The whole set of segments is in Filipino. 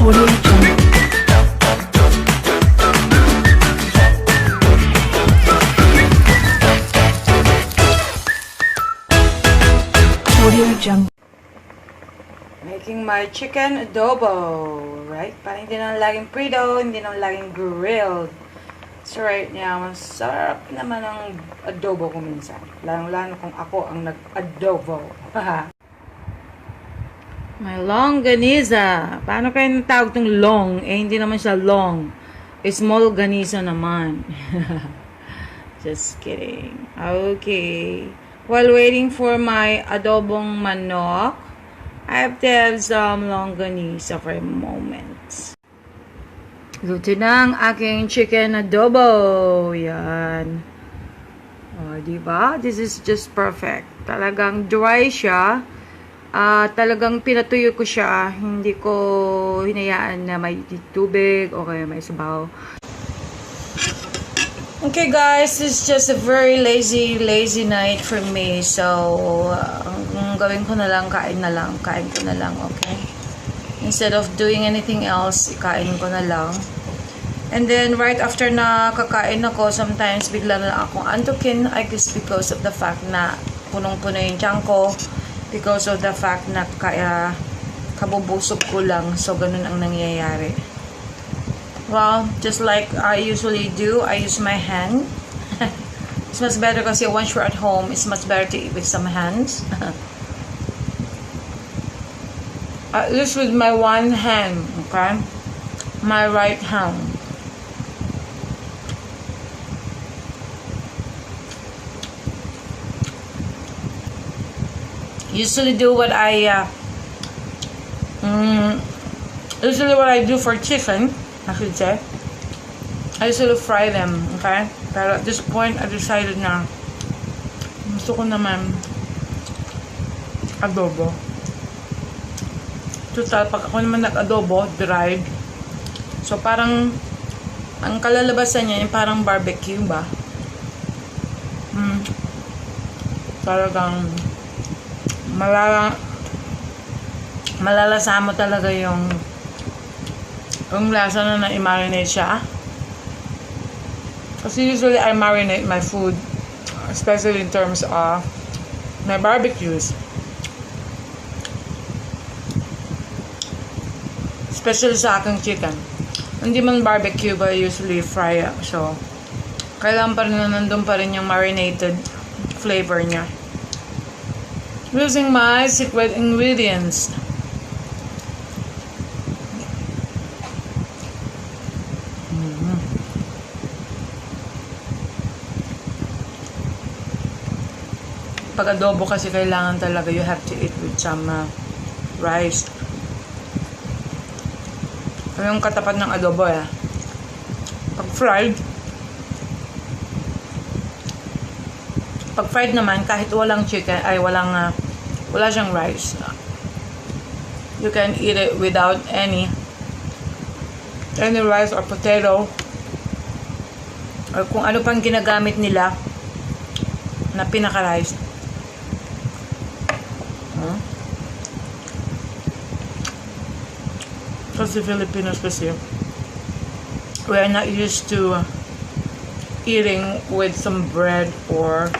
Making my chicken adobo, right? Parang hindi naman laging prito, hindi naman laging grilled. So right now, masarap naman ang adobo ko minsan. Lalo kung ako ang nag-adobo. My longanisa. Paano kayo natawag itong long? Eh, hindi naman siya long. Small ganisa naman. Just kidding. Okay. While waiting for my adobong manok, I have to have some longanisa for a moment. Luto na ang aking chicken adobo. Yan. O, diba? This is just perfect. Talagang dry siya. Talagang pinatuyo ko siya. Hindi ko hinayaan na may tubig o kaya may sabaw. Okay guys, this is just a very lazy night for me. So, ang gawin ko na lang, kain ko na lang, okay? Instead of doing anything else, kain ko na lang. And then, right after na kakain ako, sometimes bigla na lang akong antukin. I guess because of the fact na punong-puno yung tiyan ko. Because of the fact na kaya kabubusog ko lang. So, ganun ang nangyayari. Well, just like I usually do, I use my hand. It's much better kasi once you're at home, it's much better to eat with some hands. At least with my one hand, okay? My right hand. Usually do what I do for chicken, I should say. I usually fry them, okay? Pero at this point, I decided na gusto ko naman adobo. Total, pag ako naman nag-adobo, dried. So, parang ang kalalabasan niya yung parang barbecue ba? Talagang malalasa mo talaga yung lasa na na-marinate siya. Kasi usually I marinate my food, especially in terms of my barbecues. Especially sa aking chicken. Hindi man barbecue, but I usually fry it. So, kailangan pa rin na nandun pa rin yung marinated flavor niya. Using my secret ingredients. Pag adobo kasi kailangan talaga you have to eat with some rice. Yung katapat ng adobo Pag fried naman, kahit walang chicken, wala siyang rice. You can eat it without any rice or potato or kung ano pang ginagamit nila na pinaka-rice. Kasi Filipinos kasi we are not used to eating with some bread or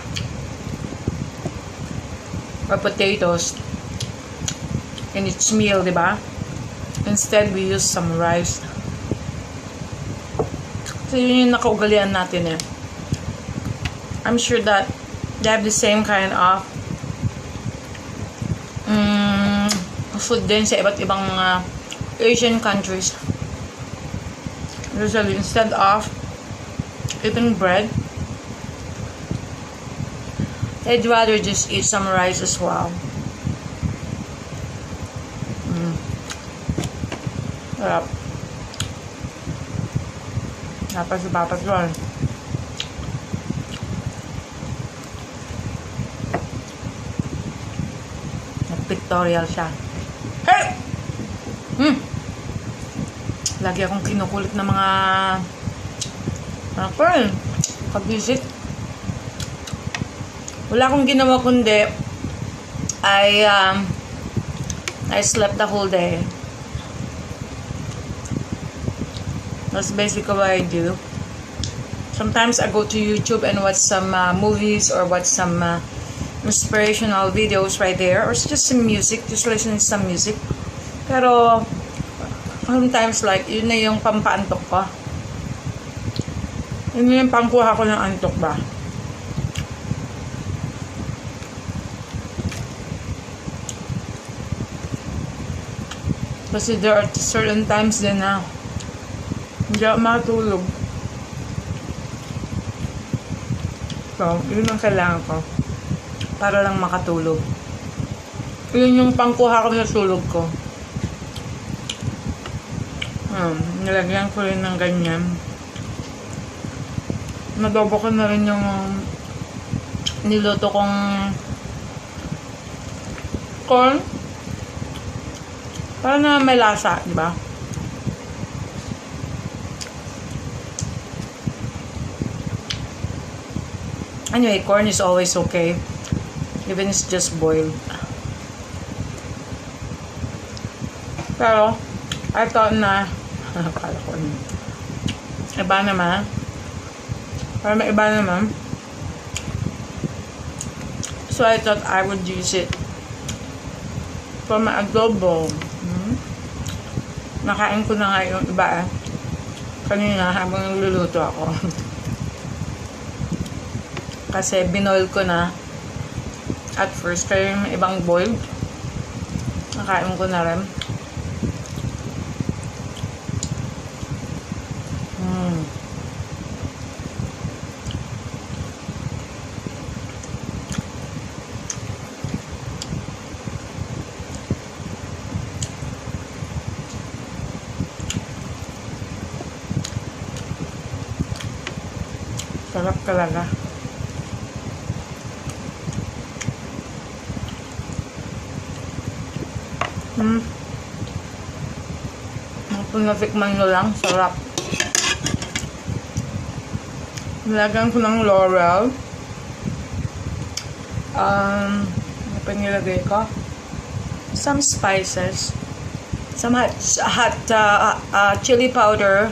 potatoes in each meal, diba? Instead, we use some rice. So, yun yung nakaugalian natin I'm sure that they have the same kind of food din sa iba't ibang mga Asian countries. Usually, instead of eating bread, I'd rather just eat some rice as well. Sarap. Napas yun. Nag-pictorial siya. Hey! Lagi akong kinukulit ng mga pag-visit. Wala akong ginawa kundi I slept the whole day. That's basically what I do. Sometimes I go to YouTube and watch some movies or watch some inspirational videos right there, or just some music, just listen to some music. Pero sometimes like yun na yung pampaantok ko. Yun yung pangkuha ko ng antok ba. Kasi there are certain times din na hindi ako matulog. So, yun ang kailangan ko para lang makatulog. Yun yung pangkuha ko sa tulog ko. Nilagyan ko rin ng ganyan. Nadobo ko na rin yung niluto kong corn. Para na may lasa, di ba? Anyway, corn is always okay. Even it's just boiled. Pero, I thought na, akala ko iba naman. Para may iba naman. So, I thought I would use it for my adobo. Nakain ko na nga yung iba kanina habang nagluluto ako. Kasi binoil ko na at first, kaya yung ibang boiled nakain ko na rin. Sarap talaga. Kung natikman nyo lang, sarap. Nilagyan ko ng laurel. Ano pa nilagay ko? Some spices. Some hot chili powder.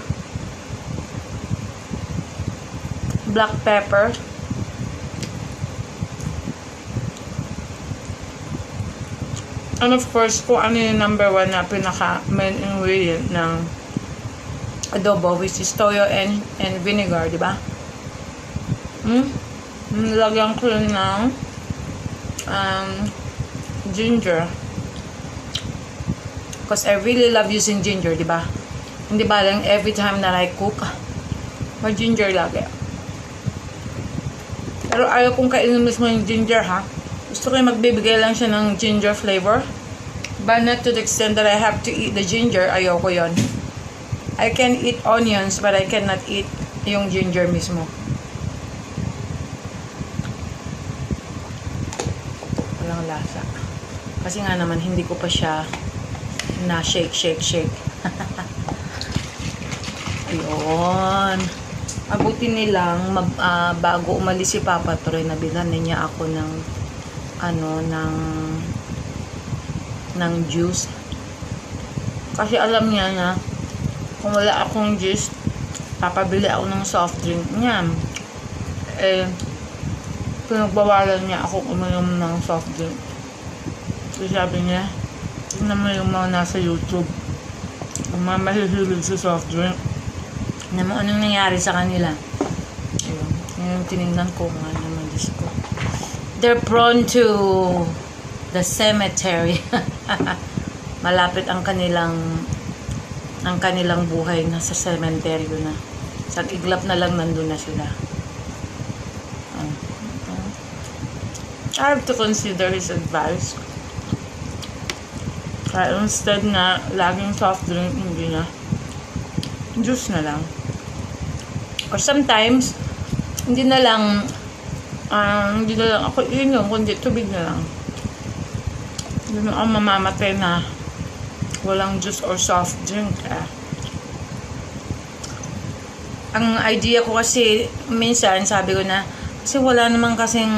Black pepper. And of course, kung ano yung number 1 na pinaka main ingredient ng adobo, which is toyo and vinegar, di ba? Nilagyan ko rin ng ginger. Because I really love using ginger, di ba? Hindi ba lang every time that I cook, may ginger lagi. Pero ayaw kong kainin mismo yung ginger, ha? Gusto ko yung magbibigay lang siya ng ginger flavor. But not to the extent that I have to eat the ginger. Ayaw ko yun. I can eat onions, but I cannot eat yung ginger mismo. Walang lasa. Kasi nga naman, hindi ko pa siya na shake. Ayun. Abutin nilang bago umalis si Papa Troy, nabilan niya ako ng ng juice. Kasi alam niya na kung wala akong juice, papabili ako ng soft drink niya. Pinagbawalan niya ako uminom ng soft drink. So sabi niya, tingnan mo yung mga nasa YouTube, kung mga mahihilig sa soft drink, tingnan mo anong nangyari sa kanila. Ayun, yung tinignan ko nga naman, Diyos ko. They're prone to the cemetery. Malapit ang kanilang buhay nasa cemetery na. Sa iglap na lang nandun na sila. I have to consider his advice. Kaya instead na laging soft drink, hindi na. Juice na lang. Or sometimes, hindi na lang ako inom, kundi tubig na lang. Hindi na ako mamamatay na walang juice or soft drink. Ang idea ko kasi, minsan sabi ko na, kasi wala naman kasing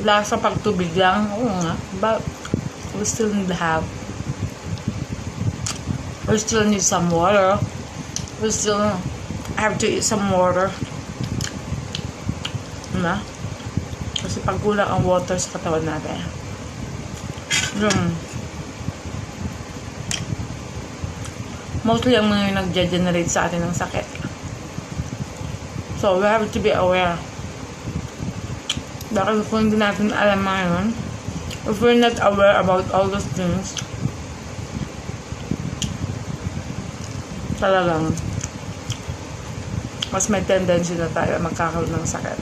lasa pag tubig lang. Oo nga, but we still need some water. we still have to eat some water. Diba? Kasi pag kulang ang water sa katawan natin. Mostly ang mga nag-generate sa atin ng sakit. So, we have to be aware. Dahil kung hindi natin alam mga yun, if we're not aware about all those things, talagang mas may tendency na tayo magkakaroon ng sakit.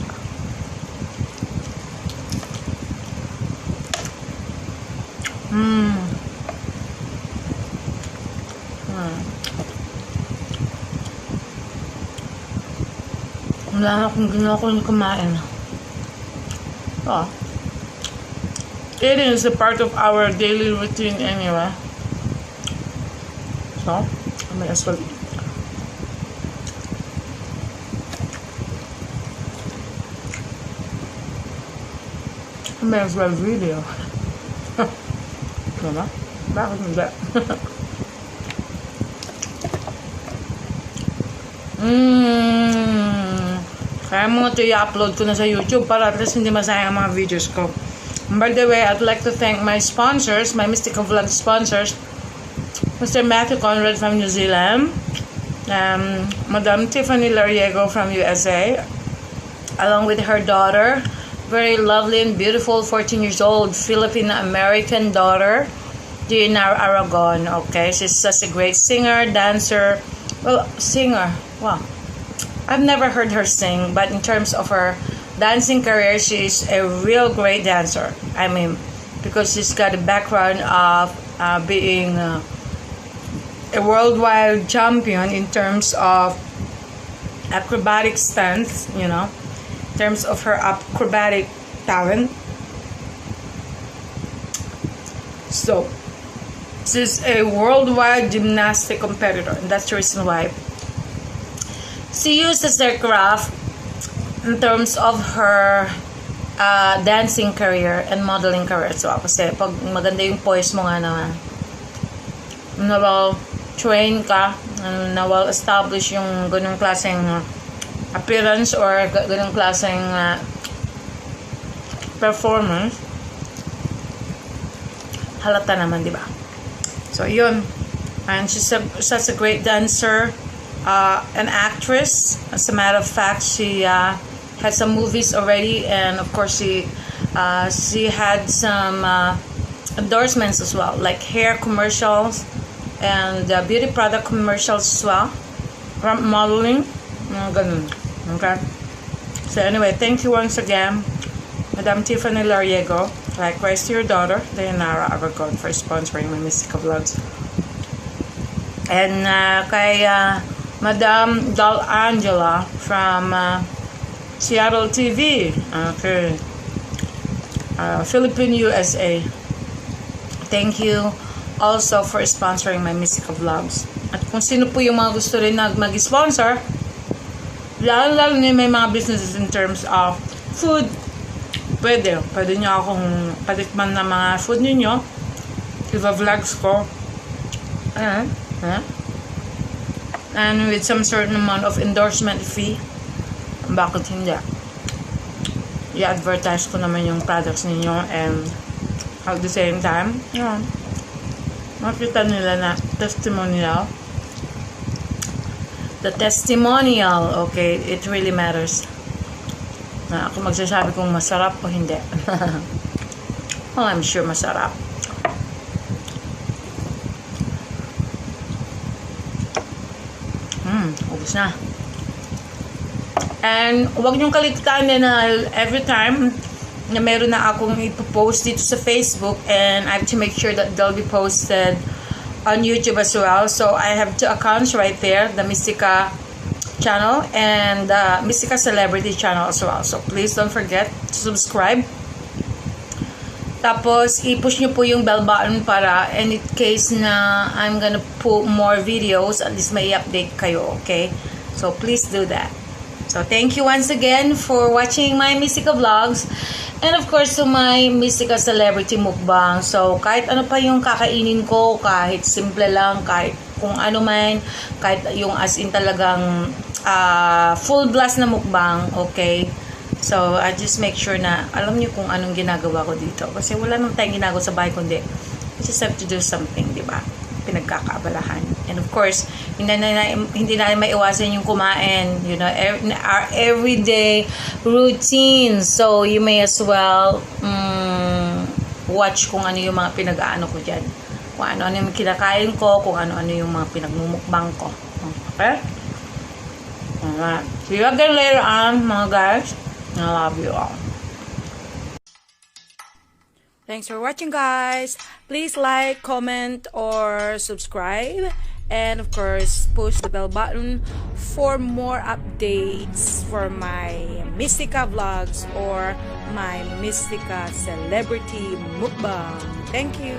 Wala na akong ginawa ko kumain. Eating is a part of our daily routine anyway. So, I may as well eat. I may as well video. Diba? Bakit hindi? Kaya mo ito i-upload ko na sa YouTube para at least hindi masayang ang mga videos ko. And by the way, I'd like to thank my sponsors, my Mystica Vlog sponsors, Mr. Matthew CONRAD from New Zealand, Madam Tiffany LARIEGO from USA, along with her daughter, very lovely and beautiful 14 years old Filipino-American daughter, DEIANARA ARAGON. Okay, she's such a great singer, dancer. Well, singer. Wow. I've never heard her sing, but in terms of her dancing career, she's a real great dancer. I mean, because she's got a background of being a worldwide champion in terms of acrobatic stunts, you know, in terms of her acrobatic talent. So, she's a worldwide gymnastic competitor, and that's the reason why she uses their craft in terms of her dancing career and modeling career. So, kasi pag maganda yung poise mo nga naman, na well-train ka, na well-established yung ganung klaseng appearance or ganung klaseng performance, halata naman, di ba? So, yun. And she's such a great dancer, an actress. As a matter of fact, she had some movies already, and of course she had some endorsements as well, like hair commercials and beauty product commercials as well, from modeling, ganun. Okay, so anyway, thank you once again, Madam Tiffany LARIEGO, likewise to your daughter DEIANARA ARAGON, for sponsoring my Mystica Vlogs, and kay Madam Dal Angela from Seattle TV, okay, Philippine USA. Thank you also for sponsoring my Mystica Vlogs. At kung sino po yung mga gusto rin na mag-sponsor, lalo na may mga businesses in terms of food, pwede nyo akong patikman na mga food ninyo, iba-vlogs ko, and with some certain amount of endorsement fee, bakit hindi? I-advertise ko naman yung products ninyo, and at the same time, makita nila na testimonial. The testimonial, okay, it really matters. Na ako magsasabi kung masarap o hindi. Well, I'm sure masarap. Ubus na. And huwag niyong kaligtaan na every time na meron na akong ipopost dito sa Facebook, and I have to make sure that they'll be posted on YouTube as well. So I have two accounts right there, the Mystica channel and the Mystica Celebrity channel as well. So please don't forget to subscribe. Tapos i-push nyo po yung bell button para in case na I'm gonna put more videos, at least may update kayo, okay? So please do that. So thank you once again for watching my Mystica Vlogs, and of course to my Mystica Celebrity Mukbang. So kahit ano pa yung kakainin ko, kahit simple lang, kahit kung ano man, kahit yung as in talagang full blast na mukbang, okay? So, I just make sure na alam niyo kung anong ginagawa ko dito. Kasi wala naman tayong ginagawa sa bahay, kundi we just have to do something, di ba? Pinagkakaabalahan. And of course, hindi na maiwasan yung kumain, you know, our everyday routine. So, you may as well watch kung ano yung mga pinag-aano ko dyan. Kung ano-ano yung kinakain ko, kung ano-ano yung mga pinagmumukbang ko. Okay? Alright. See you again later on, mga guys. I love you all. Thanks for watching, guys. Please like, comment, or subscribe. And of course, push the bell button for more updates for my Mystica vlogs or my Mystica celebrity mukbang. Thank you.